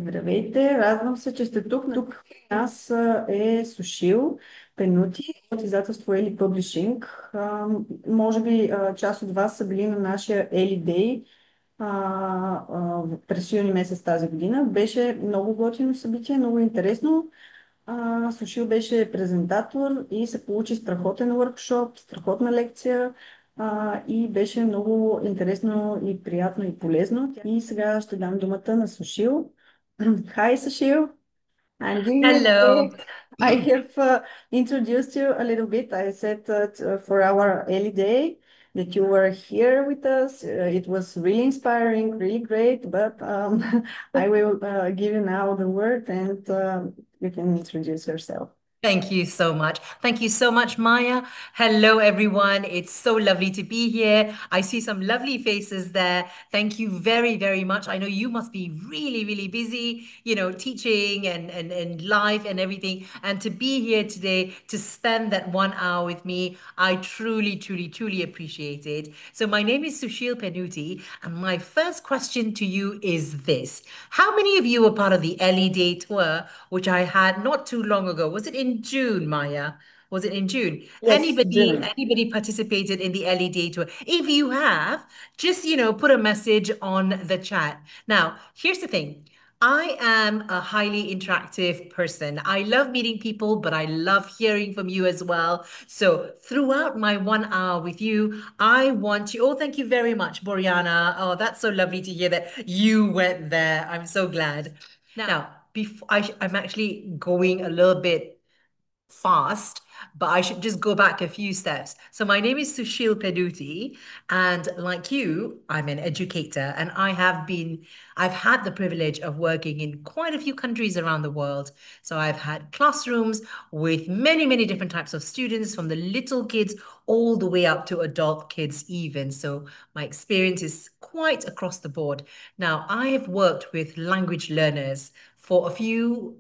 Здравейте, радвам се, че сте тук. Тук при нас е Сушил Пенути от издателство Ели Пъблишинг. Може би част от вас са били на нашия Ели Дей през юни месец тази година. Беше много готино събитие, много интересно. Сушил беше презентатор и се получи страхотен workshop, страхотна лекция и беше много интересно и приятно и полезно. И сега ще дам думата на Сушил. Hi, Sushil. I'm giving you Hello. credit. I have introduced you a little bit. I said that for our early day that you were here with us. It was really inspiring, really great. But I will give you now the word, and you can introduce yourself. Thank you so much. Thank you so much, Maya. Hello, everyone. It's so lovely to be here. I see some lovely faces there. Thank you very, very much. I know you must be really, really busy, teaching and live and everything. And to be here today, to spend that 1 hour with me, I truly, truly, truly appreciate it. So my name is Sushil Penuti, and my first question to you is this. How many of you were part of the Ellie Day tour, which I had not too long ago? Was it in June, Maya? Was it in June? Yes, Anybody, June. anybody participated in the LED tour? If you have, just, put a message on the chat. Now, here's the thing. I am a highly interactive person. I love meeting people, but I love hearing from you as well. So throughout my 1 hour with you, I want you. Oh, thank you very much, Boriana. Oh, that's so lovely to hear that you went there. I'm so glad. Now, before I'm actually going a little bit fast, but I should just go back a few steps. So my name is Sushil Penuti, and like you, I'm an educator, and I've had the privilege of working in quite a few countries around the world. So I've had classrooms with many, many different types of students, from the little kids all the way up to adult kids even. So my experience is quite across the board. Now, I have worked with language learners for a few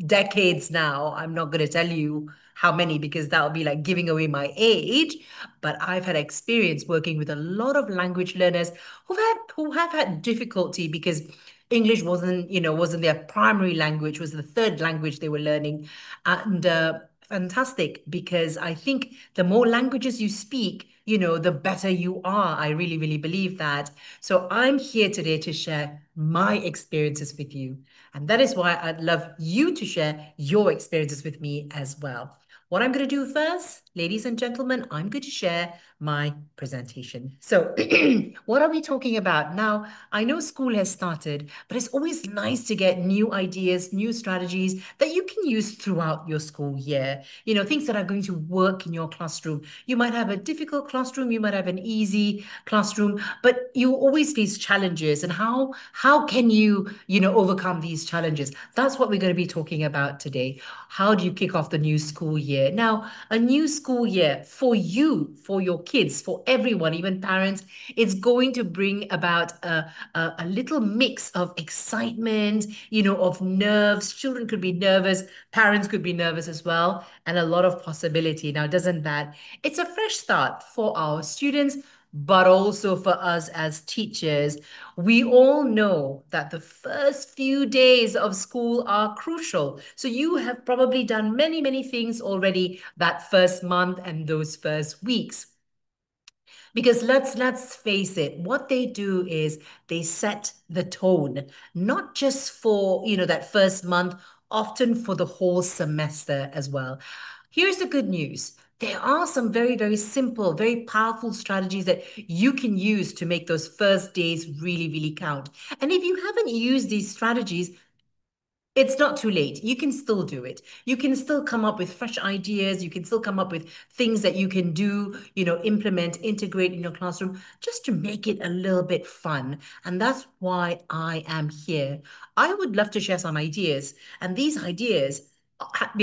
decades now. I'm not going to tell you how many because that would be like giving away my age. But I've had experience working with a lot of language learners who have had difficulty because English wasn't their primary language, was the third language they were learning. And fantastic, because I think the more languages you speak, the better you are. I really, really believe that. So I'm here today to share my experiences with you. And that is why I'd love you to share your experiences with me as well. What I'm going to do first, ladies and gentlemen, I'm going to share my presentation. So, what are we talking about? Now, I know school has started, but it's always nice to get new ideas, new strategies that you can use throughout your school year. Things that are going to work in your classroom. You might have a difficult classroom, you might have an easy classroom, but you always face challenges. And how can you overcome these challenges? That's what we're going to be talking about today. How do you kick off the new school year? Now, a new school year for you, for your kids, for everyone, even parents, it's going to bring about a little mix of excitement, of nerves. Children could be nervous, parents could be nervous as well, and a lot of possibility. Now, doesn't that? It's a fresh start for our students, but also for us as teachers. We all know that the first few days of school are crucial. So you have probably done many, many things already that first month and those first weeks. Because let's face it, what they do is they set the tone, not just for, that first month, often for the whole semester as well. Here's the good news. There are some very, very simple, very powerful strategies that you can use to make those first days really, really count. And if you haven't used these strategies, it's not too late. You can still do it. You can still come up with fresh ideas. You can still come up with things that you can do, implement, integrate in your classroom just to make it a little bit fun. And that's why I am here. I would love to share some ideas. And these ideas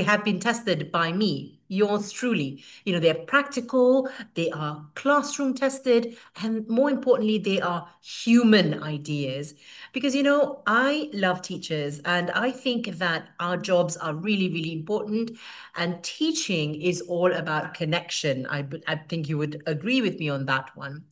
have been tested by me, yours truly. They're practical, they are classroom tested, and more importantly, they are human ideas. Because, I love teachers and I think that our jobs are really, really important. And teaching is all about connection. I think you would agree with me on that one.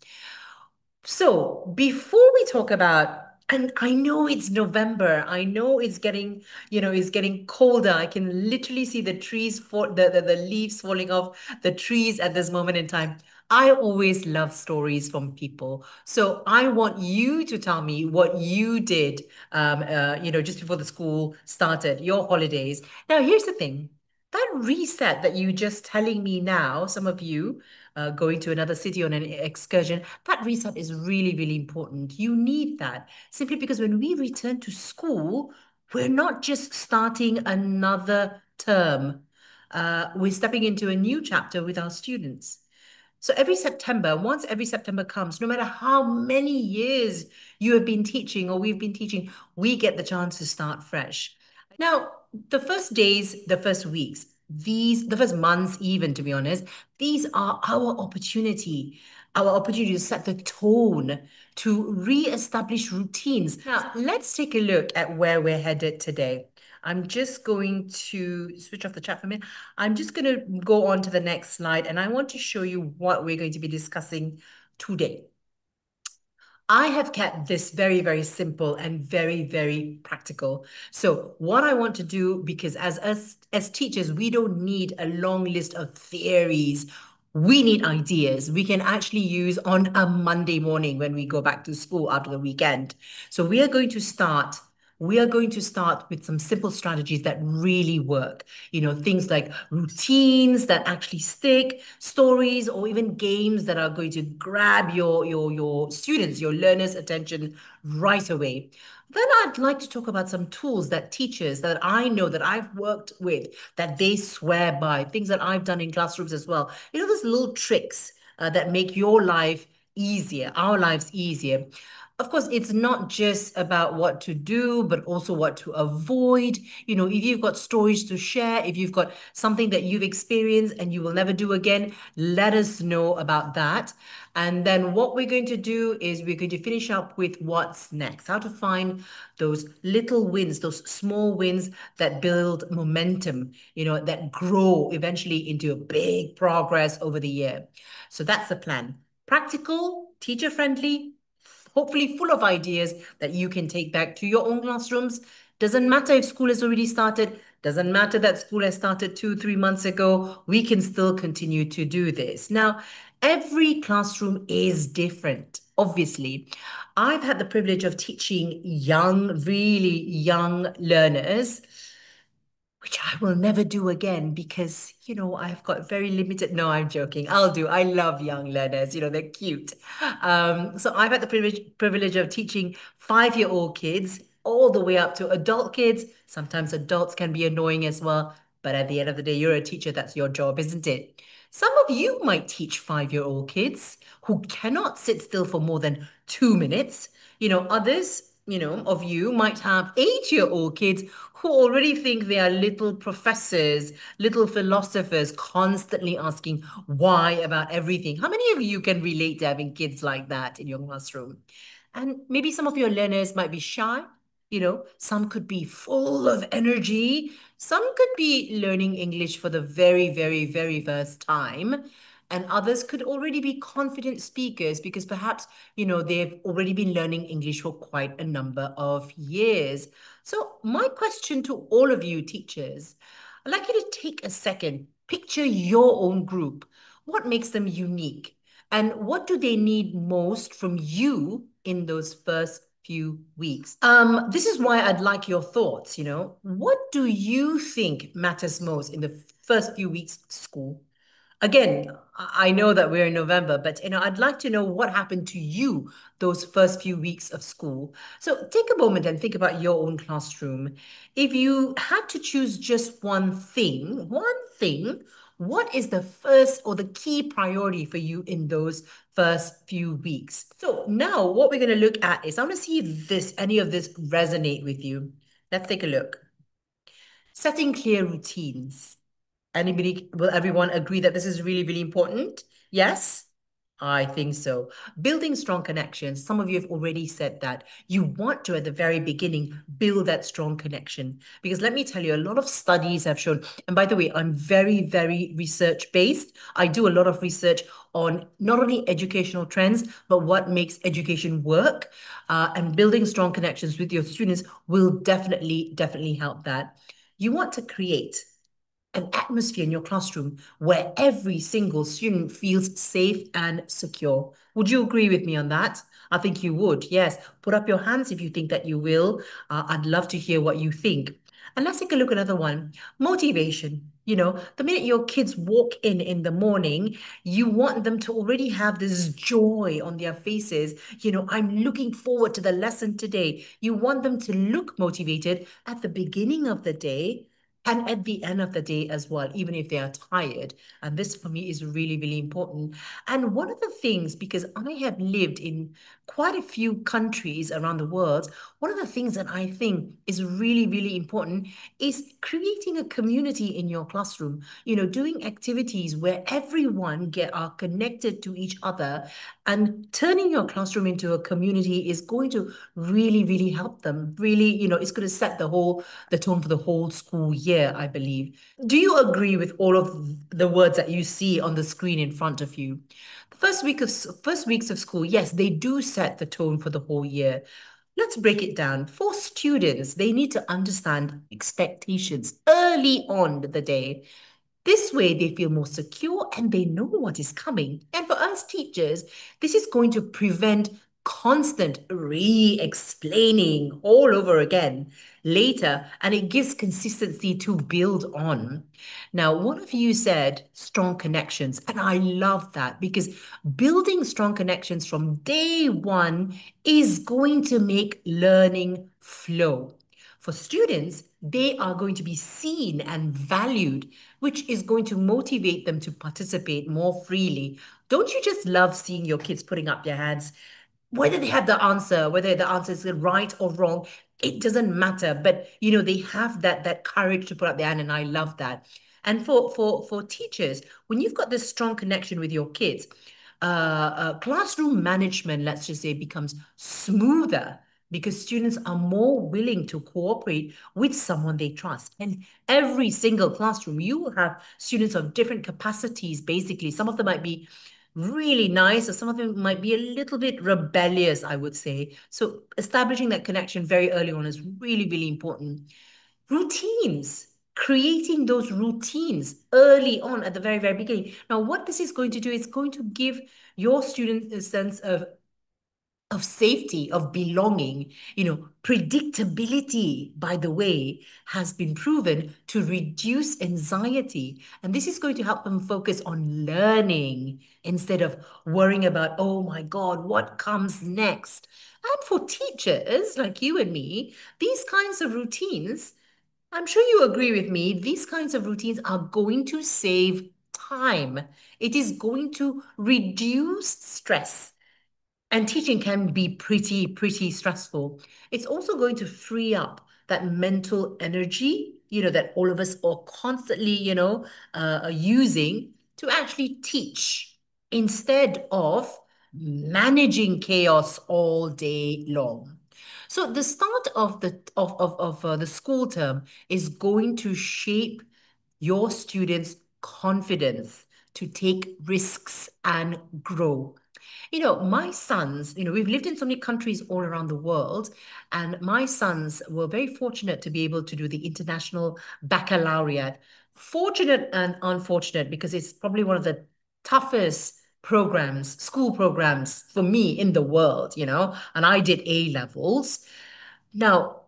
So before we talk about And I know it's November. I know it's getting, it's getting colder. I can literally see the trees for the leaves falling off the trees at this moment in time. I always love stories from people. So I want you to tell me what you did, just before the school started, your holidays. Now, here's the thing. That reset that you just telling me now, some of you going to another city on an excursion, that reset is really, really important. You need that. Simply because when we return to school, we're not just starting another term. We're stepping into a new chapter with our students. So every September, once every September comes, no matter how many years you have been teaching or we've been teaching, we get the chance to start fresh. Now, the first days, the first weeks, the first months, even to be honest, these are our opportunity to set the tone, to re-establish routines. Now, let's take a look at where we're headed today. I'm just going to switch off the chat for a minute. I'm just going to go on to the next slide, and I want to show you what we're going to be discussing today. I have kept this very, very simple and very, very practical. So what I want to do, because as teachers, we don't need a long list of theories. We need ideas we can actually use on a Monday morning when we go back to school after the weekend. So we are going to start with some simple strategies that really work. Things like routines that actually stick, stories, or even games that are going to grab your students, your learners' attention right away. Then I'd like to talk about some tools that teachers that I know that I've worked with, that they swear by, things that I've done in classrooms as well. Those little tricks that make your life easier, our lives easier. Of course, it's not just about what to do, but also what to avoid. If you've got stories to share, if you've got something that you've experienced and you will never do again, let us know about that. And then what we're going to do is we're going to finish up with what's next, how to find those little wins, those small wins that build momentum, that grow eventually into a big progress over the year. So that's the plan. Practical, teacher friendly, hopefully full of ideas that you can take back to your own classrooms. Doesn't matter if school has already started, doesn't matter that school has started 2, 3 months ago, we can still continue to do this. Now, every classroom is different, obviously. I've had the privilege of teaching young, really young learners, which I will never do again because, I've got very limited. No, I'm joking. I'll do. I love young learners. They're cute. So I've had the privilege of teaching 5-year-old kids all the way up to adult kids. Sometimes adults can be annoying as well. But at the end of the day, you're a teacher. That's your job, isn't it? Some of you might teach 5-year-old kids who cannot sit still for more than 2 minutes. Others, of you might have 8-year-old kids who already think they are little professors, little philosophers, constantly asking why about everything. How many of you can relate to having kids like that in your classroom? And maybe some of your learners might be shy. Some could be full of energy. Some could be learning English for the very, very, very first time. And others could already be confident speakers because perhaps, they've already been learning English for quite a number of years. So, my question to all of you teachers, I'd like you to take a second, picture your own group. What makes them unique? And what do they need most from you in those first few weeks? This is why I'd like your thoughts, What do you think matters most in the first few weeks of school? Again, I know that we're in November, but I'd like to know what happened to you those first few weeks of school. So take a moment and think about your own classroom. If you had to choose just one thing, what is the first or the key priority for you in those first few weeks? So now what we're going to look at is I want to see if any of this resonate with you. Let's take a look. Setting clear routines. Will everyone agree that this is really, really important? Yes? I think so. Building strong connections. Some of you have already said that. You want to, at the very beginning, build that strong connection. Because let me tell you, a lot of studies have shown, and by the way, I'm very, very research based. I do a lot of research on not only educational trends, but what makes education work. And building strong connections with your students will definitely, definitely help that. You want to create an atmosphere in your classroom where every single student feels safe and secure. Would you agree with me on that? I think you would. Yes. Put up your hands if you think that you will. I'd love to hear what you think. And let's take a look at another one. Motivation. The minute your kids walk in the morning, you want them to already have this joy on their faces. I'm looking forward to the lesson today. You want them to look motivated at the beginning of the day and at the end of the day as well, even if they are tired. And this for me is really, really important. And one of the things, because I have lived in quite a few countries around the world, one of the things that I think is really, really important is creating a community in your classroom, doing activities where everyone are connected to each other, and turning your classroom into a community is going to really, really help them. Really, it's going to set the tone for the whole school year, I believe. Do you agree with all of the words that you see on the screen in front of you? The first weeks of school, yes, they do set the tone for the whole year. Let's break it down. For students, they need to understand expectations early on the day. This way, they feel more secure and they know what is coming. And for us teachers, this is going to prevent constant re explaining all over again later, and it gives consistency to build on. Now, one of you said strong connections, and I love that because building strong connections from day one is going to make learning flow. For students, they are going to be seen and valued, which is going to motivate them to participate more freely. Don't you just love seeing your kids putting up their hands? Whether they have the answer, whether the answer is right or wrong, it doesn't matter. But they have that courage to put up their hand, and I love that. And for teachers, when you've got this strong connection with your kids, classroom management, let's just say, becomes smoother because students are more willing to cooperate with someone they trust. And every single classroom, you will have students of different capacities, basically. Some of them might be really nice, or some of them might be a little bit rebellious, I would say. So establishing that connection very early on is really, really important. Routines, creating those routines early on at the very, very beginning. Now, what this is going to do is going to give your students a sense of safety, of belonging. Predictability, by the way, has been proven to reduce anxiety. And this is going to help them focus on learning instead of worrying about, oh my God, what comes next? And for teachers like you and me, these kinds of routines, I'm sure you agree with me, these kinds of routines are going to save time. It is going to reduce stress, and teaching can be pretty, pretty stressful. It's also going to free up that mental energy, that all of us are constantly, using to actually teach instead of managing chaos all day long. So the start of the school term is going to shape your students' confidence to take risks and grow. My sons, we've lived in so many countries all around the world, and my sons were very fortunate to be able to do the International Baccalaureate. Fortunate and unfortunate because it's probably one of the toughest programs, school programs for me in the world, and I did A levels. Now,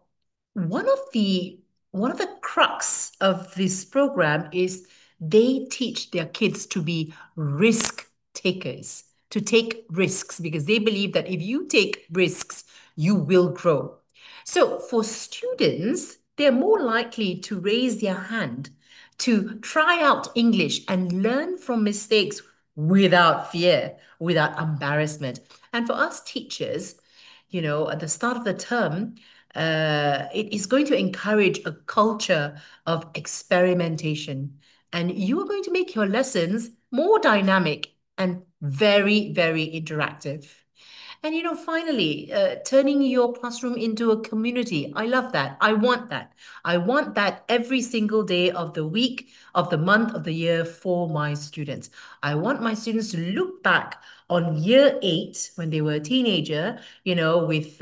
one of the one of the crux of this program is they teach their kids to be risk takers, to take risks, because they believe that if you take risks, you will grow. So for students, they're more likely to raise their hand to try out English and learn from mistakes without fear, without embarrassment. And for us teachers, at the start of the term, it is going to encourage a culture of experimentation. And you are going to make your lessons more dynamic and Very, very interactive. And finally, turning your classroom into a community. I love that. I want that. I want that every single day of the week, of the month, of the year for my students. I want my students to look back on year 8 when they were a teenager, with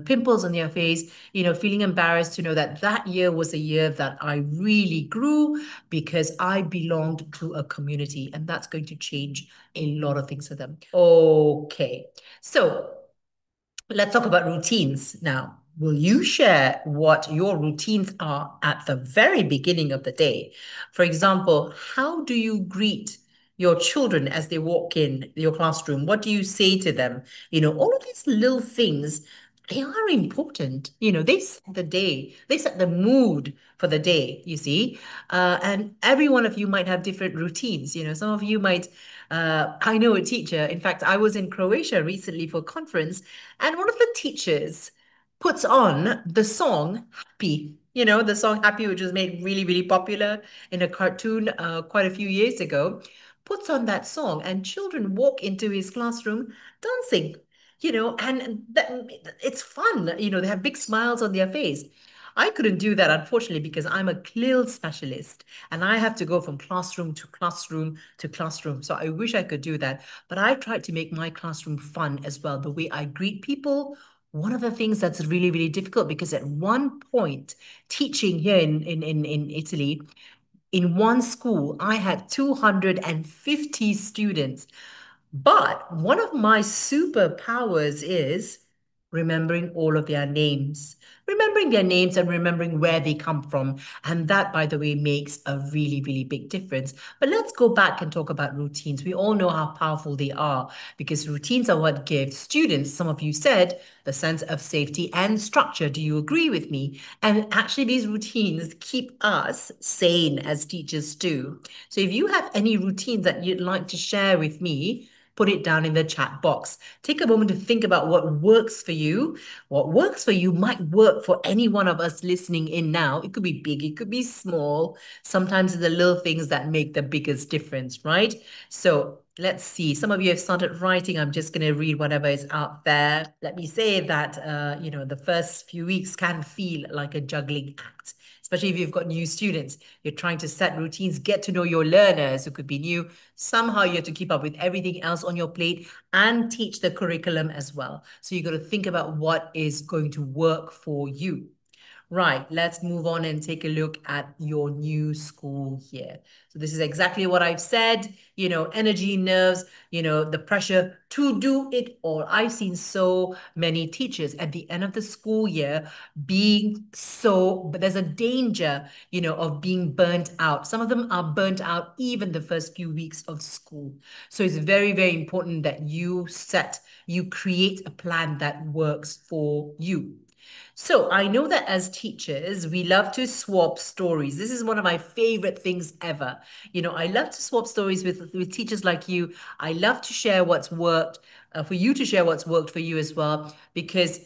pimples on their face, feeling embarrassed to know that that year was a year that I really grew because I belonged to a community, and that's going to change a lot of things for them. Okay. So let's talk about routines now. Will you share what your routines are at the very beginning of the day? For example, how do you greet your children as they walk in your classroom? What do you say to them? All of these little things, they are important. They set the day, they set the mood for the day, you see. And every one of you might have different routines. Some of you might I know a teacher. In fact, I was in Croatia recently for a conference, and one of the teachers puts on the song Happy. The song Happy, which was made really, really popular in a cartoon quite a few years ago, puts on that song, and children walk into his classroom dancing. And it's fun. They have big smiles on their face. I couldn't do that, unfortunately, because I'm a CLIL specialist and I have to go from classroom to classroom to classroom. So I wish I could do that. But I tried to make my classroom fun as well. The way I greet people, one of the things that's really, really difficult, because at one point, teaching here in Italy, in one school, I had 250 students. But one of my superpowers is remembering all of their names, remembering their names and remembering where they come from. And that, by the way, makes a really, really big difference. But let's go back and talk about routines. We all know how powerful they are because routines are what give students, some of you said, the sense of safety and structure. Do you agree with me? And actually, these routines keep us sane as teachers too. So if you have any routines that you'd like to share with me, put it down in the chat box. Take a moment to think about what works for you. What works for you might work for any one of us listening in now. It could be big, it could be small. Sometimes it's the little things that make the biggest difference, right? So let's see. Some of you have started writing. I'm just going to read whatever is out there. Let me say that, the first few weeks can feel like a juggling act, especially if you've got new students. You're trying to set routines, get to know your learners who could be new. Somehow you have to keep up with everything else on your plate and teach the curriculum as well. So you got to think about what is going to work for you. Right, let's move on and take a look at your new school year. So this is exactly what I've said, energy, nerves, the pressure to do it all. I've seen so many teachers at the end of the school year but there's a danger, of being burnt out. Some of them are burnt out even the first few weeks of school. So it's very, very important that you create a plan that works for you. So I know that as teachers, we love to swap stories. This is one of my favorite things ever. I love to swap stories with teachers like you. I love to share what's worked, for you to share what's worked for you as well, because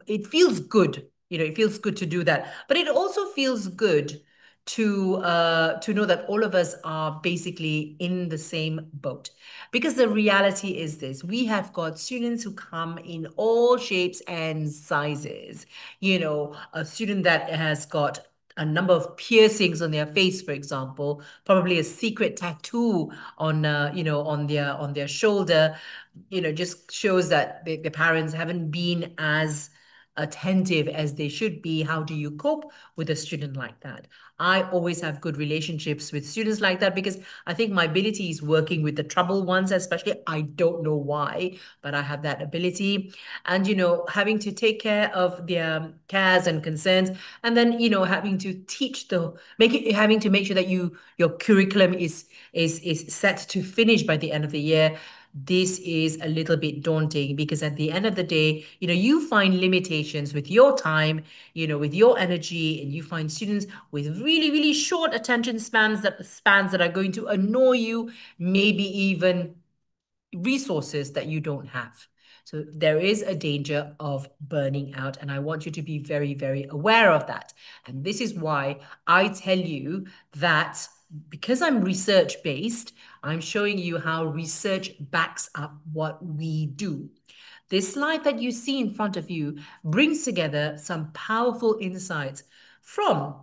it feels good. It feels good to do that. But it also feels good to know that all of us are basically in the same boat. Because the reality is this: we have got students who come in all shapes and sizes. A student that has got a number of piercings on their face, for example, probably a secret tattoo on their shoulder, just shows that the parents haven't been as attentive as they should be. How do you cope with a student like that? I always have good relationships with students like that because I think my ability is working with the troubled ones, especially. I don't know why, but I have that ability. And, having to take care of their cares and concerns, and then, having to having to make sure that your curriculum is set to finish by the end of the year. This is a little bit daunting because at the end of the day, you find limitations with your time, with your energy, and you find students with really, really short attention spans that are going to annoy you, maybe even resources that you don't have. So there is a danger of burning out, and I want you to be very, very aware of that. And this is why I tell you that because I'm research based, I'm showing you how research backs up what we do. This slide that you see in front of you brings together some powerful insights from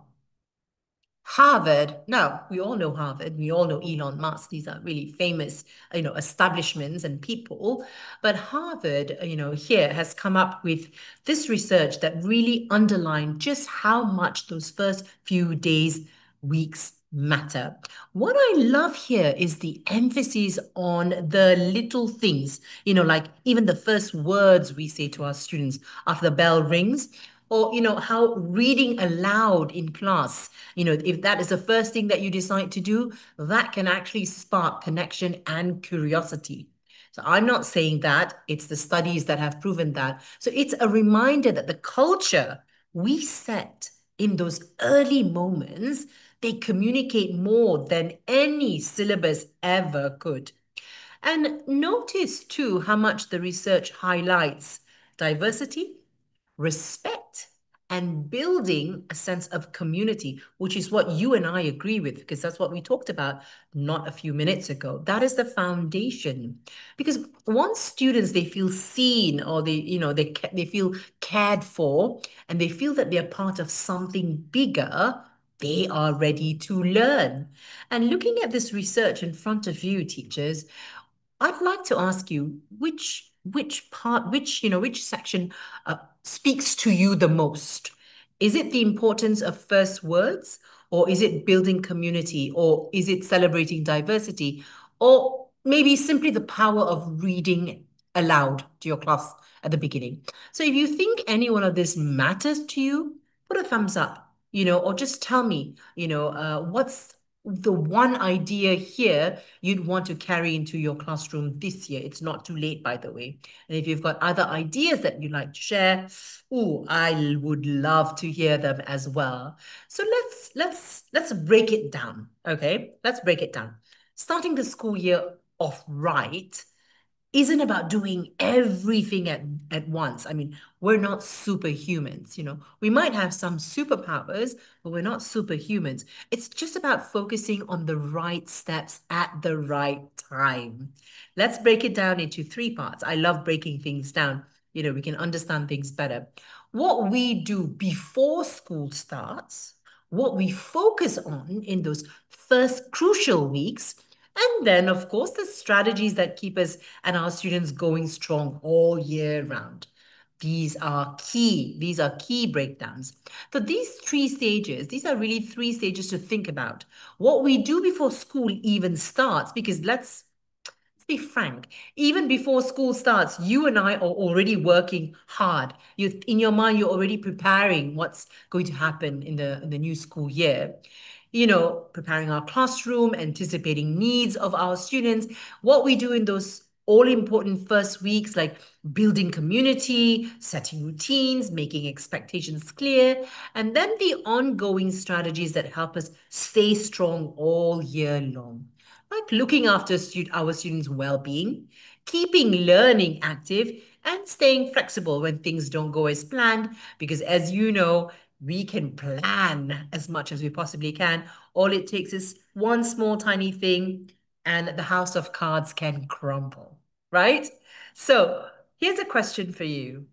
Harvard. Now, we all know Harvard. We all know Elon Musk. These are really famous, establishments and people. But Harvard, here has come up with this research that really underlined just how much those first few days, weeks matter. What I love here is the emphasis on the little things, like even the first words we say to our students after the bell rings, or how reading aloud in class, if that is the first thing that you decide to do, that can actually spark connection and curiosity. So I'm not saying that, it's the studies that have proven that. So it's a reminder that the culture we set in those early moments, they communicate more than any syllabus ever could. And notice too how much the research highlights diversity, respect, and building a sense of community, which is what you and I agree with, because that's what we talked about not a few minutes ago. That is the foundation. Because once students, they feel seen, or they feel cared for, and they feel that they're part of something bigger, they are ready to learn. And looking at this research in front of you, teachers, I'd like to ask you which part, which section speaks to you the most? Is it the importance of first words, or is it building community, or is it celebrating diversity, or maybe simply the power of reading aloud to your class at the beginning? So if you think any one of this matters to you, put a thumbs up, or just tell me, what's the one idea here you'd want to carry into your classroom this year. It's not too late, by the way. And if you've got other ideas that you'd like to share, oh, I would love to hear them as well. So let's break it down. Okay, let's break it down. Starting the school year off right isn't about doing everything at once. I mean, we're not superhumans, We might have some superpowers, but we're not superhumans. It's just about focusing on the right steps at the right time. Let's break it down into three parts. I love breaking things down. We can understand things better. What we do before school starts, what we focus on in those first crucial weeks, and then, of course, the strategies that keep us and our students going strong all year round. These are key. These are key breakdowns. So these three stages, these are really three stages to think about. What we do before school even starts, because let's be frank, even before school starts, you and I are already working hard. In your mind, you're already preparing what's going to happen in the new school year. Preparing our classroom, anticipating needs of our students, what we do in those all important first weeks, like building community, setting routines, making expectations clear, and then the ongoing strategies that help us stay strong all year long, like looking after our students' well-being, keeping learning active, and staying flexible when things don't go as planned. Because as you know, we can plan as much as we possibly can. All it takes is one small tiny thing, and the house of cards can crumble, right? So here's a question for you.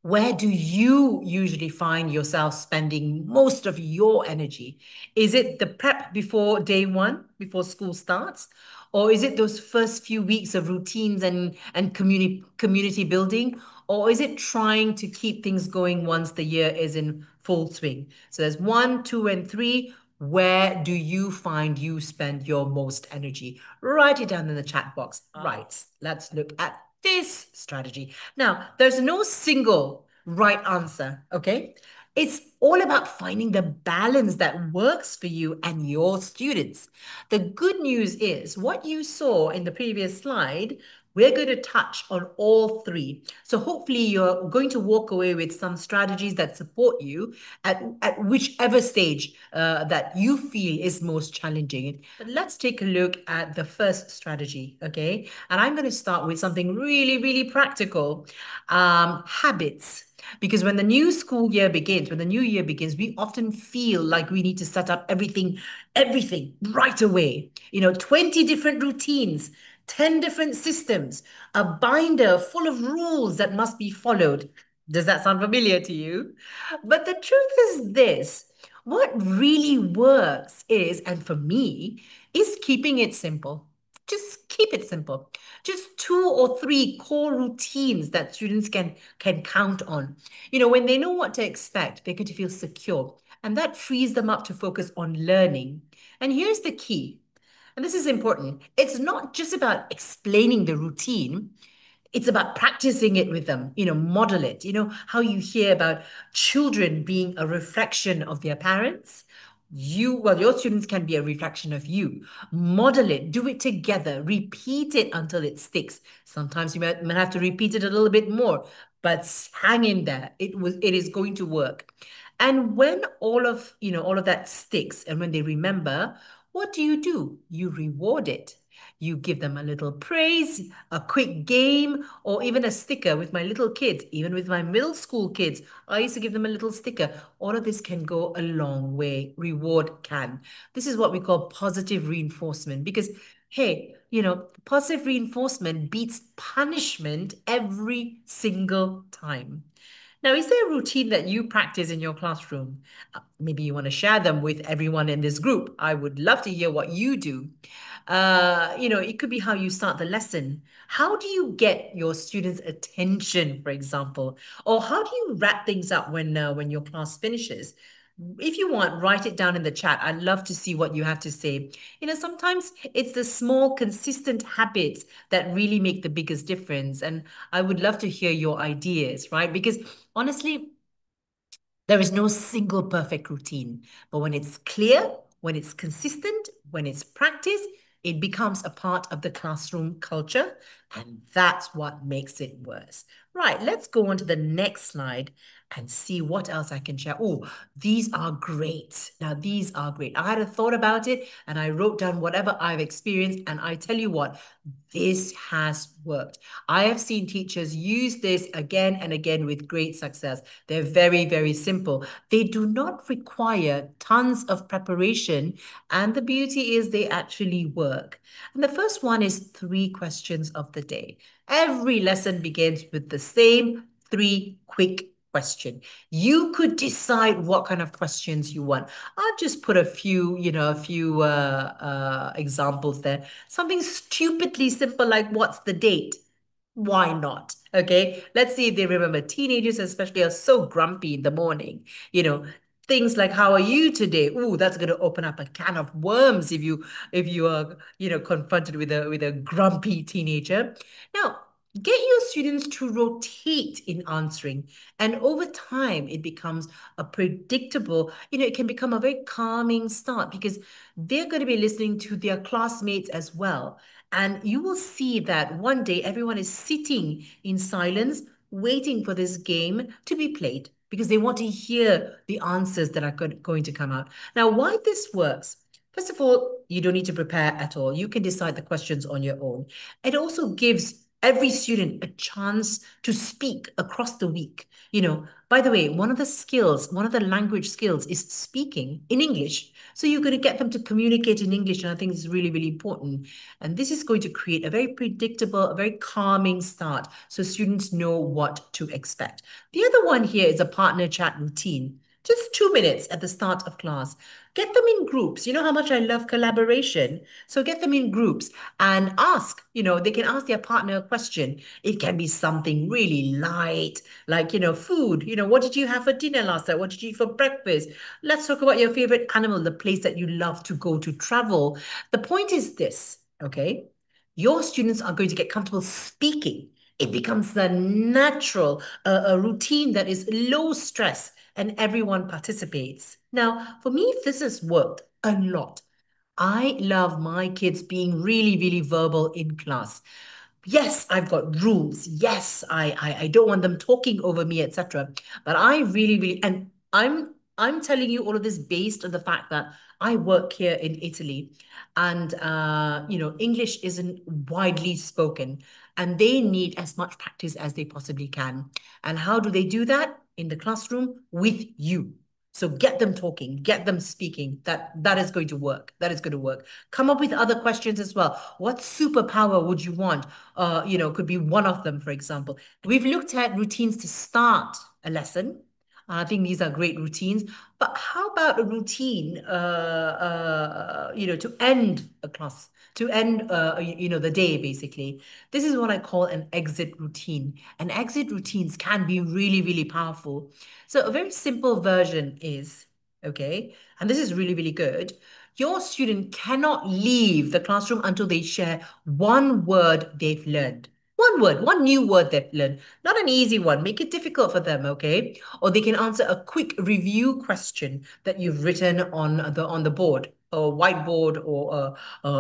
Where do you usually find yourself spending most of your energy? Is it the prep before day one, before school starts? Or is it those first few weeks of routines and community building? Or is it trying to keep things going once the year is in full swing? So there's one, two, and three. Where do you find you spend your most energy? Write it down in the chat box. Right, let's look at this strategy. Now, there's no single right answer, okay? It's all about finding the balance that works for you and your students. The good news is what you saw in the previous slide We're going to touch on all three. So hopefully you're going to walk away with some strategies that support you at whichever stage that you feel is most challenging. But let's take a look at the first strategy, okay? And I'm going to start with something really, really practical, habits. Because when the new school year begins, when the new year begins, we often feel like we need to set up everything right away. 20 different routines, 10 different systems, a binder full of rules that must be followed. Does that sound familiar to you? But the truth is this. What really works is, and for me, is keeping it simple. Just keep it simple. Just 2 or 3 core routines that students can count on. When they know what to expect, they're going to feel secure, and that frees them up to focus on learning. And here's the key, and this is important. It's not just about explaining the routine, it's about practicing it with them, model it. How you hear about children being a reflection of their parents. Your students can be a reflection of you. Model it, do it together, repeat it until it sticks. Sometimes you might have to repeat it a little bit more, but hang in there. It is going to work. And when all of that sticks, and when they remember, what do? You reward it. You give them a little praise, a quick game, or even a sticker. With my little kids, even with my middle school kids, I used to give them a little sticker. All of this can go a long way. Reward can. This is what we call positive reinforcement because, hey, positive reinforcement beats punishment every single time. Now, is there a routine that you practice in your classroom? Maybe you want to share them with everyone in this group. I would love to hear what you do. It could be how you start the lesson. How do you get your students' attention, for example? Or how do you wrap things up when your class finishes? If you want, write it down in the chat. I'd love to see what you have to say. Sometimes it's the small, consistent habits that really make the biggest difference. And I would love to hear your ideas, right? Because honestly, there is no single perfect routine, but when it's clear, when it's consistent, when it's practiced, it becomes a part of the classroom culture, and that's what makes it worse. Right, let's go on to the next slide and see what else I can share. Oh, these are great. Now, these are great. I had a thought about it and I wrote down whatever I've experienced, and I tell you what, this has worked. I have seen teachers use this again and again with great success. They're very, very simple. They do not require tons of preparation, and the beauty is they actually work. And the first one is 3 questions of the day. Every lesson begins with the same 3 quick question. You could decide what kind of questions you want. I'll just put a few examples there. Something stupidly simple like what's the date? Why not? Okay, let's see if they remember. Teenagers, especially, are so grumpy in the morning. You know, things like "How are you today?" Ooh, that's going to open up a can of worms if you are confronted with a grumpy teenager. Now, get your students to rotate in answering, and over time, it becomes a predictable. It can become a very calming start because they're going to be listening to their classmates as well. And you will see that one day everyone is sitting in silence, waiting for this game to be played because they want to hear the answers that are going to come out. Now, why this works? First of all, you don't need to prepare at all. You can decide the questions on your own. It also gives every student a chance to speak across the week. By the way, one of the language skills is speaking in English. So you're going to get them to communicate in English, and I think it's really, really important. And this is going to create a very predictable, a very calming start so students know what to expect. The other one here is a partner chat routine. Just 2 minutes at the start of class. Get them in groups. You know how much I love collaboration. So get them in groups and ask, they can ask their partner a question. It can be something really light, like, food. What did you have for dinner last night? What did you eat for breakfast? Let's talk about your favorite animal, the place that you love to go to travel. The point is this, okay? Your students are going to get comfortable speaking. It becomes a natural, a routine that is low stress and everyone participates. Now, for me, this has worked a lot. I love my kids being really, really verbal in class. Yes, I've got rules. Yes, I don't want them talking over me, etc. But I really, really, and I'm telling you all of this based on the fact that I work here in Italy, and English isn't widely spoken, and they need as much practice as they possibly can. And how do they do that? In the classroom with you. So get them talking, get them speaking. That is going to work. That is going to work. Come up with other questions as well. What superpower would you want? Could be one of them, for example. We've looked at routines to start a lesson. I think these are great routines. But how about a routine, to end a class, to end, the day, basically? This is what I call an exit routine. And exit routines can be really, really powerful. So a very simple version is, okay, and this is really, really good. Your student cannot leave the classroom until they share one word they've learned. One word, one new word they've learned. Not an easy one. Make it difficult for them, okay? Or they can answer a quick review question that you've written on the board, or whiteboard, or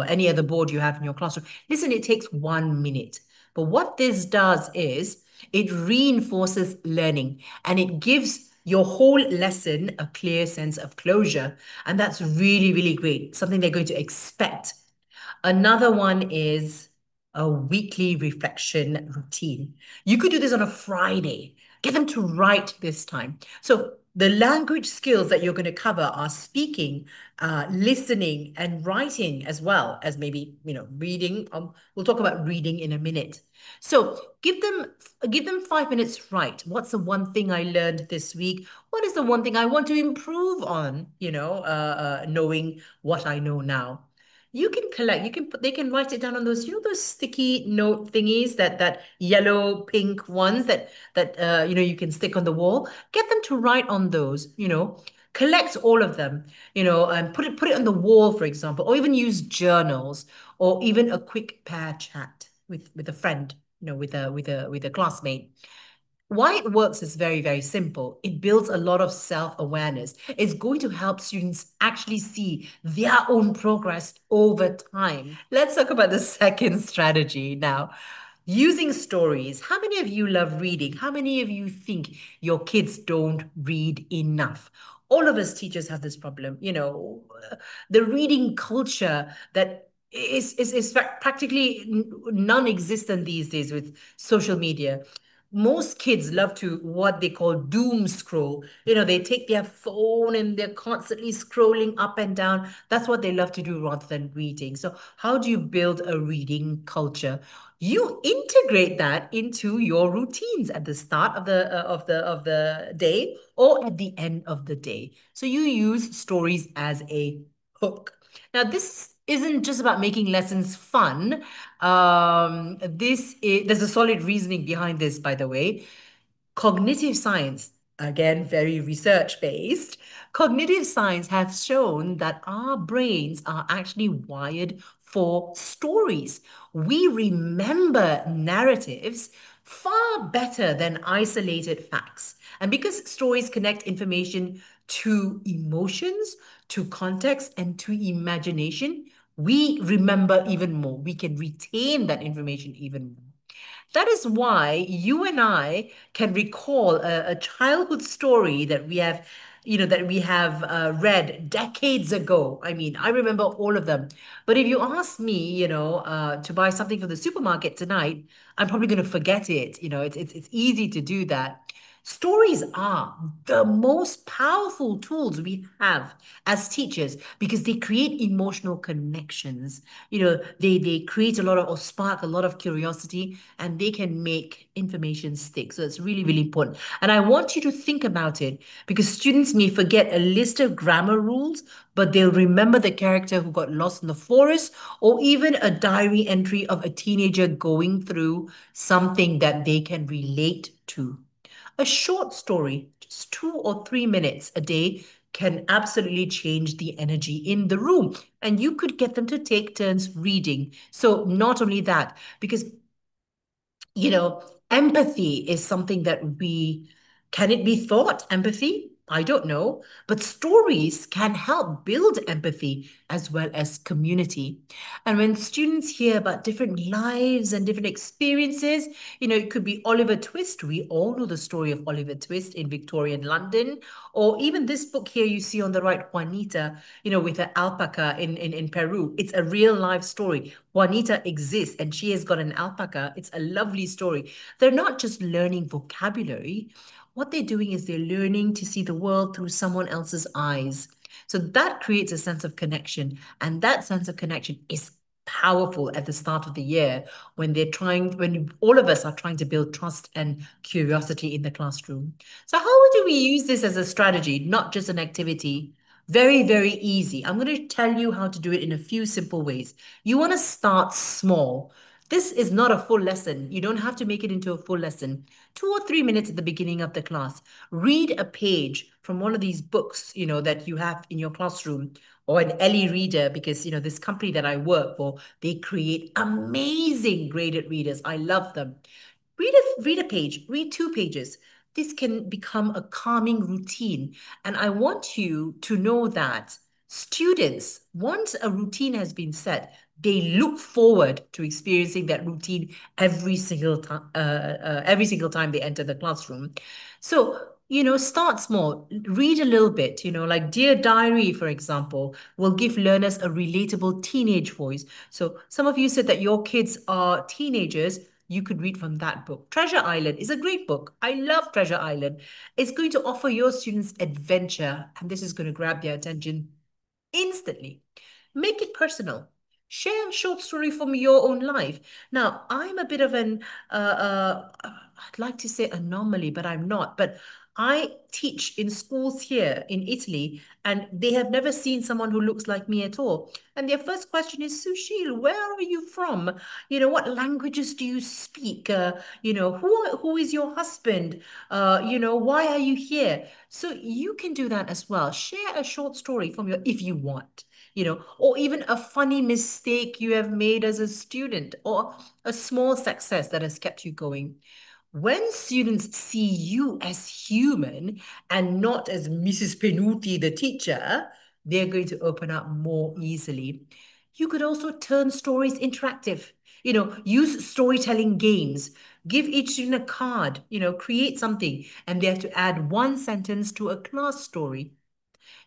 any other board you have in your classroom. Listen, it takes 1 minute. But what this does is it reinforces learning and it gives your whole lesson a clear sense of closure. And that's really, really great. Something they're going to expect. Another one is a weekly reflection routine. You could do this on a Friday. Get them to write this time. So the language skills that you're going to cover are speaking, listening, and writing, as well as maybe, reading. We'll talk about reading in a minute. So give them 5 minutes. Write. What's the one thing I learned this week? What is the one thing I want to improve on? Knowing what I know now. You can collect, they can write it down on those, those sticky note thingies, that yellow, pink ones that you can stick on the wall. Get them to write on those, collect all of them, and put it on the wall, for example, or even use journals, or even a quick pair chat with a friend, with a classmate. Why it works is very, very simple. It builds a lot of self-awareness. It's going to help students actually see their own progress over time. Let's talk about the second strategy now. Using stories. How many of you love reading? How many of you think your kids don't read enough? All of us teachers have this problem. The reading culture that is practically non-existent these days with social media. Most kids love to what they call doom scroll. They take their phone and they're constantly scrolling up and down. That's what they love to do rather than reading. So how do you build a reading culture? You integrate that into your routines at the start of the day or at the end of the day. So you use stories as a hook. Now, this isn't just about making lessons fun. There's a solid reasoning behind this, by the way. Cognitive science, again, very research based, cognitive science has shown that our brains are actually wired for stories. We remember narratives far better than isolated facts. And because stories connect information to emotions, to context, and to imagination, we remember even more. We can retain that information even more. That is why you and I can recall a childhood story that we have read decades ago. I mean, I remember all of them. But if you ask me, to buy something from the supermarket tonight, I'm probably going to forget it. It's easy to do that. Stories are the most powerful tools we have as teachers because they create emotional connections. They create a lot of, or spark a lot of curiosity, and they can make information stick. So it's really, really important. And I want you to think about it because students may forget a list of grammar rules, but they'll remember the character who got lost in the forest, or even a diary entry of a teenager going through something that they can relate to. A short story, just 2 or 3 minutes a day, can absolutely change the energy in the room. And you could get them to take turns reading. So, not only that, because, empathy is something that can it be thought, empathy? I don't know, but stories can help build empathy as well as community. And when students hear about different lives and different experiences, it could be Oliver Twist. We all know the story of Oliver Twist in Victorian London, or even this book here you see on the right, Juanita, with an alpaca in Peru. It's a real life story. Juanita exists and she has got an alpaca. It's a lovely story. They're not just learning vocabulary. What they're doing is they're learning to see the world through someone else's eyes. So that creates a sense of connection. And that sense of connection is powerful at the start of the year when all of us are trying to build trust and curiosity in the classroom. So how do we use this as a strategy, not just an activity? Very, very easy. I'm going to tell you how to do it in a few simple ways. You want to start small. This is not a full lesson. You don't have to make it into a full lesson. 2 or 3 minutes at the beginning of the class. Read a page from one of these books, that you have in your classroom, or an Ellie reader, because, this company that I work for, they create amazing graded readers. I love them. Read a page, read 2 pages. This can become a calming routine. And I want you to know that students, once a routine has been set, they look forward to experiencing that routine every single time they enter the classroom. So, start small, read a little bit, like Dear Diary, for example, will give learners a relatable teenage voice. So some of you said that your kids are teenagers. You could read from that book. Treasure Island is a great book. I love Treasure Island. It's going to offer your students adventure, and this is going to grab their attention instantly. Make it personal. Share a short story from your own life. Now, I'm a bit of I'd like to say anomaly, but I'm not. But I teach in schools here in Italy, and they have never seen someone who looks like me at all. And their first question is, Sushil, where are you from? What languages do you speak? Who is your husband? Why are you here? So you can do that as well. Share a short story from if you want, or even a funny mistake you have made as a student, or a small success that has kept you going. When students see you as human and not as Mrs. Penuti, the teacher, they're going to open up more easily. You could also turn stories interactive. Use storytelling games. Give each student a card, create something, and they have to add one sentence to a class story.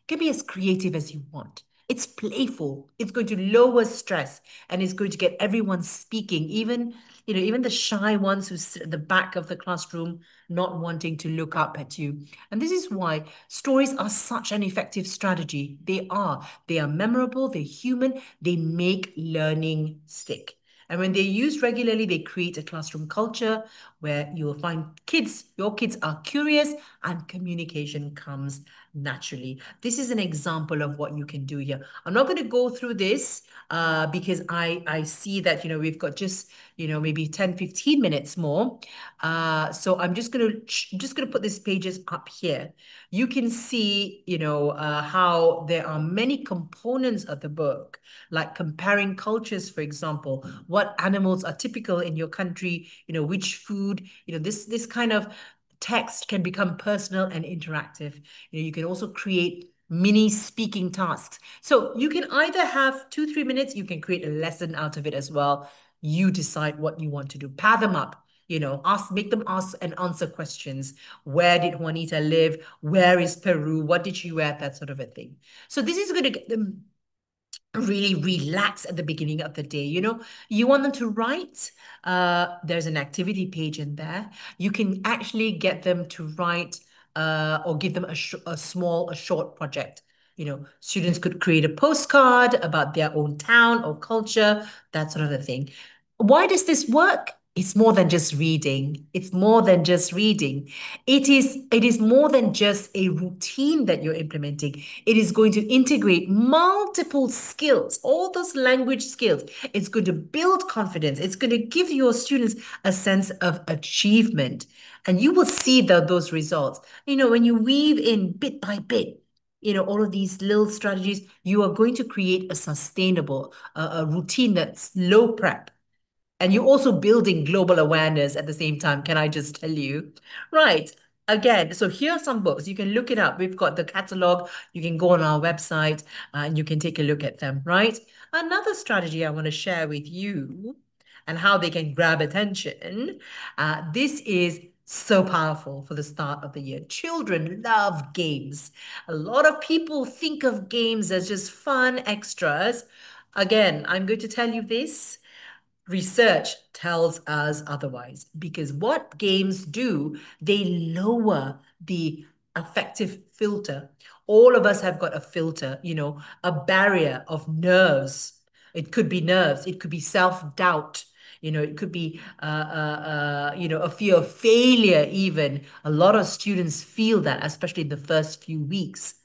Can be as creative as you want. It's playful. It's going to lower stress, and it's going to get everyone speaking, even the shy ones who sit at the back of the classroom, not wanting to look up at you. And this is why stories are such an effective strategy. They are. They are memorable, they're human, they make learning stick. And when they're used regularly, they create a classroom culture where you will find your kids are curious, and communication comes naturally. This is an example of what you can do here. I'm not going to go through this because I see that, we've got just, maybe 10-15 minutes more. So I'm just gonna put these pages up here. You can see, how there are many components of the book, like comparing cultures, for example, what animals are typical in your country, which food, this kind of text can become personal and interactive. You can also create mini speaking tasks. So you can either have 2-3 minutes, you can create a lesson out of it as well. You decide what you want to do. Pair them up, make them ask and answer questions. Where did Juanita live? Where is Peru? What did she wear? That sort of a thing. So this is going to get them really relax at the beginning of the day. You want them to write. There's an activity page in there. You can actually get them to write or give them a short project. Students could create a postcard about their own town or culture, that sort of a thing. Why does this work? It's more than just reading. It's more than just reading. It is more than just a routine that you're implementing. It is going to integrate multiple skills, all those language skills. It's going to build confidence. It's going to give your students a sense of achievement. And you will see those results. When you weave in bit by bit, all of these little strategies, you are going to create a sustainable, a routine that's low prep. And you're also building global awareness at the same time, can I just tell you? Right. Again, so here are some books. You can look it up. We've got the catalog. You can go on our website and you can take a look at them, right? Another strategy I want to share with you and how they can grab attention. This is so powerful for the start of the year. Children love games. A lot of people think of games as just fun extras. Again, I'm going to tell you this. Research tells us otherwise because what games do, they lower the affective filter. All of us have got a filter, a barrier of nerves. It could be nerves, it could be self-doubt. It could be, a fear of failure, even. A lot of students feel that, especially in the first few weeks.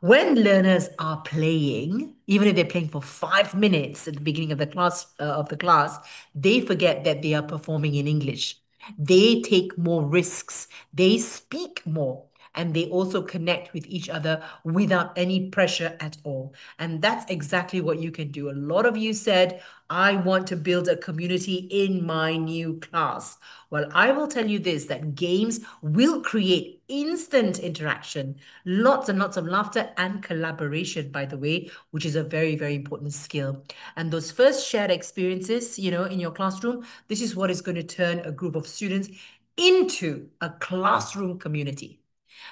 When learners are playing, even if they're playing for 5 minutes at the beginning of the class, they forget that they are performing in English. They take more risks. They speak more. And they also connect with each other without any pressure at all. And that's exactly what you can do. A lot of you said, I want to build a community in my new class. Well, I will tell you this, that games will create instant interaction, lots and lots of laughter and collaboration, by the way, which is a very, very important skill. And those first shared experiences, in your classroom, this is what is going to turn a group of students into a classroom community.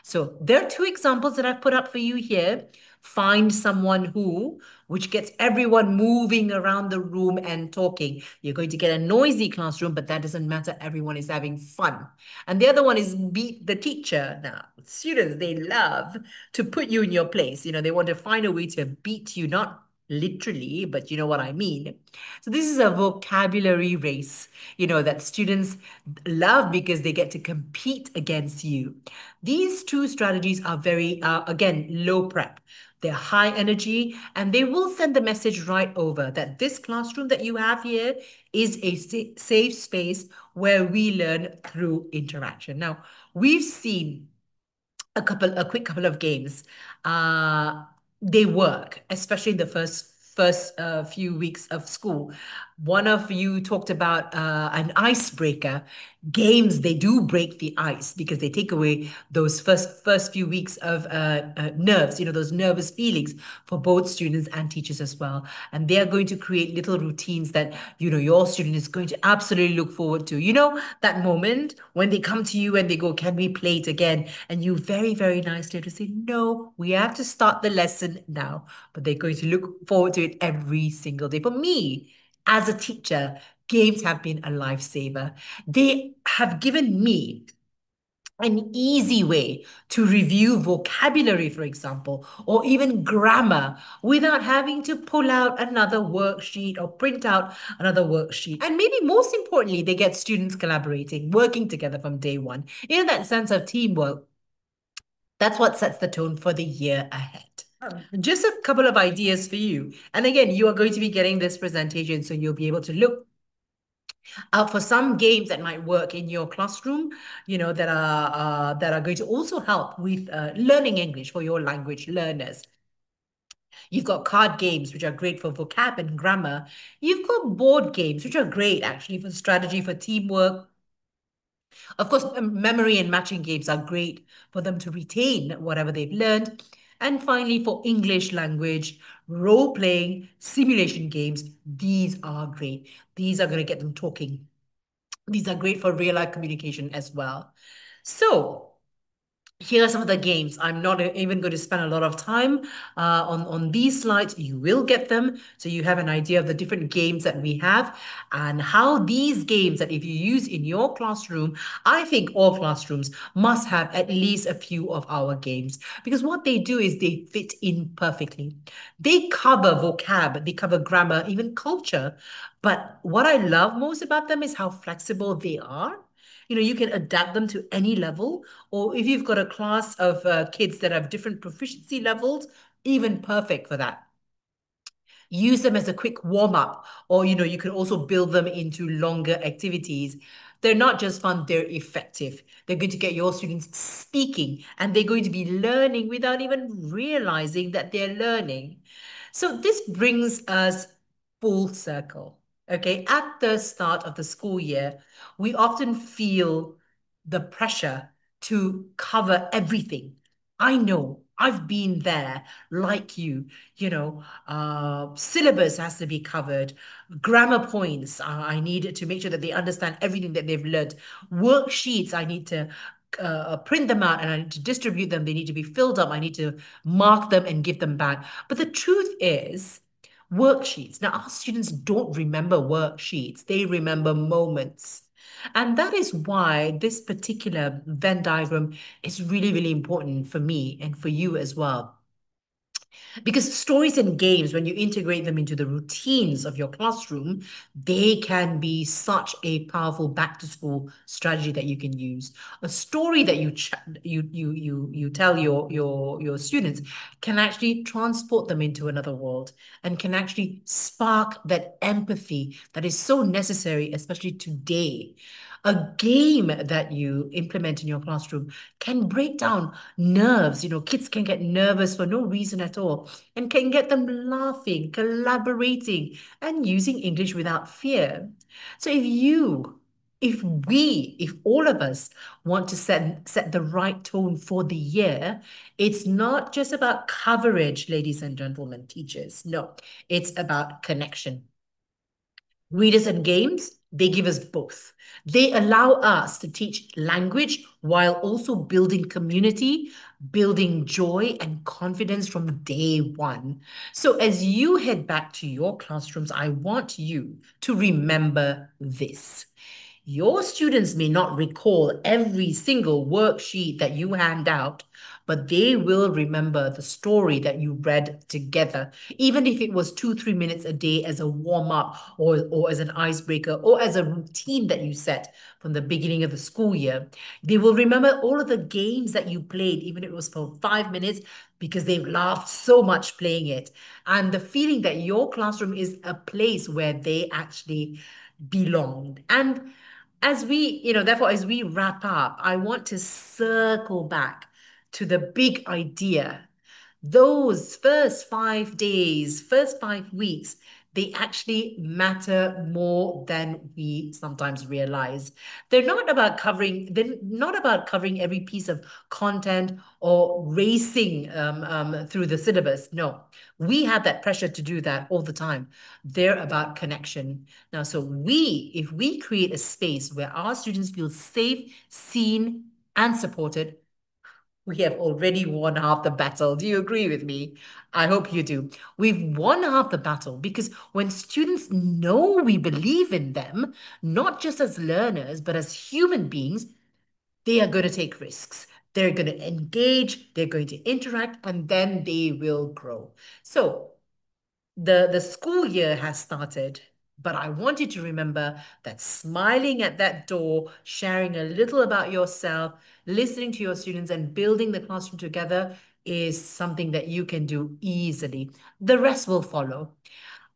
So there are two examples that I've put up for you here. Find someone who, which gets everyone moving around the room and talking. You're going to get a noisy classroom, but that doesn't matter. Everyone is having fun. And the other one is beat the teacher. Now, students, they love to put you in your place. They want to find a way to beat you, not literally, but you know what I mean. So this is a vocabulary race, that students love because they get to compete against you. These two strategies are very, again, low prep. They're high energy and they will send the message right over that this classroom that you have here is a safe space where we learn through interaction. Now, we've seen a quick couple of games. Uh, they work, especially in the first few weeks of school. One of you talked about an icebreaker. Games, they do break the ice because they take away those first few weeks of nerves, those nervous feelings for both students and teachers as well. And they are going to create little routines that, your student is going to absolutely look forward to. That moment when they come to you and they go, can we play it again? And you very, very nicely have to say, no, we have to start the lesson now. But they're going to look forward to it every single day. For me, as a teacher, games have been a lifesaver. They have given me an easy way to review vocabulary, for example, or even grammar without having to pull out another worksheet or print out another worksheet. And maybe most importantly, they get students collaborating, working together from day one. That sense of teamwork, that's what sets the tone for the year ahead. Just a couple of ideas for you. And again, you are going to be getting this presentation, so you'll be able to look for some games that might work in your classroom, that are going to also help with learning English for your language learners. You've got card games, which are great for vocab and grammar. You've got board games, which are great actually for strategy, for teamwork. Of course, memory and matching games are great for them to retain whatever they've learned. And finally, for English language, role playing, simulation games, these are great. These are going to get them talking. These are great for real life communication as well. So, here are some of the games. I'm not even going to spend a lot of time on these slides. You will get them, so you have an idea of the different games that we have and how these games that if you use in your classroom, I think all classrooms must have at least a few of our games because what they do is they fit in perfectly. They cover vocab, they cover grammar, even culture. But what I love most about them is how flexible they are. You can adapt them to any level, or if you've got a class of kids that have different proficiency levels, even perfect for that. Use them as a quick warm up, or you can also build them into longer activities. They're not just fun, they're effective. They're going to get your students speaking and they're going to be learning without even realizing that they're learning. So this brings us full circle. Okay, at the start of the school year, we often feel the pressure to cover everything. I know I've been there like syllabus has to be covered, grammar points. I need to make sure that they understand everything that they've learned. Worksheets, I need to print them out and I need to distribute them. They need to be filled up. I need to mark them and give them back. But the truth is, worksheets. Now, our students don't remember worksheets, they remember moments. And that is why this particular Venn diagram is really, really important for me and for you as well. Because stories and games, when you integrate them into the routines of your classroom, they can be such a powerful back to school strategy that you can use. A story that you tell your students can actually transport them into another world and can actually spark that empathy that is so necessary, especially today. A game that you implement in your classroom can break down nerves. Kids can get nervous for no reason at all and can get them laughing, collaborating, and using English without fear. So if all of us want to set the right tone for the year, it's not just about coverage, ladies and gentlemen, teachers. No, it's about connection. Readers and games, they give us both. They allow us to teach language while also building community, building joy and confidence from day one. So, as you head back to your classrooms, I want you to remember this. Your students may not recall every single worksheet that you hand out, but they will remember the story that you read together, even if it was 2, 3 minutes a day as a warm up or as an icebreaker or as a routine that you set from the beginning of the school year. They will remember all of the games that you played, even if it was for 5 minutes, because they've laughed so much playing it. And the feeling that your classroom is a place where they actually belonged. And therefore, as we wrap up, I want to circle back to the big idea. Those first 5 days, first 5 weeks, they actually matter more than we sometimes realize. They're not about covering every piece of content or racing through the syllabus. No, we have that pressure to do that all the time. They're about connection. Now, if we create a space where our students feel safe, seen, and supported, we have already won half the battle. Do you agree with me? I hope you do. We've won half the battle because when students know we believe in them, not just as learners, but as human beings, they are going to take risks. They're going to engage, they're going to interact, and then they will grow. So the school year has started, but I want you to remember that smiling at that door, sharing a little about yourself, listening to your students, and building the classroom together is something that you can do easily. The rest will follow.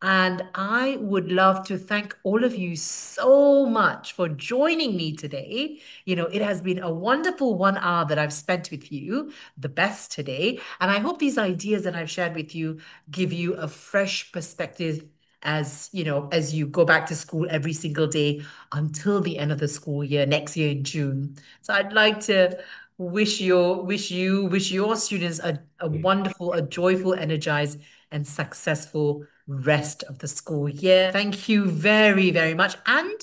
And I would love to thank all of you so much for joining me today. It has been a wonderful 1 hour that I've spent with you, the best today. And I hope these ideas that I've shared with you give you a fresh perspective as you go back to school every single day until the end of the school year next year in June. So I'd like to wish your students a wonderful, a joyful, energized, and successful rest of the school year. Thank you very, very much. And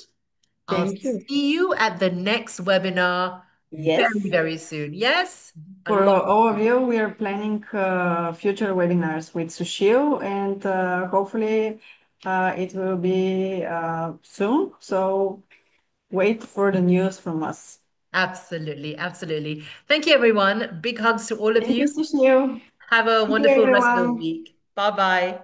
I'll Thank you. see you at the next webinar very, Yes. very soon. Yes? A For lot. all of you, we are planning future webinars with Sushil, and hopefully it will be soon. So wait for the news from us. Absolutely, absolutely. Thank you, everyone. Big hugs to all of Thank you, you. Sushil. Have a Thank you, wonderful rest of the everyone. week. Bye bye.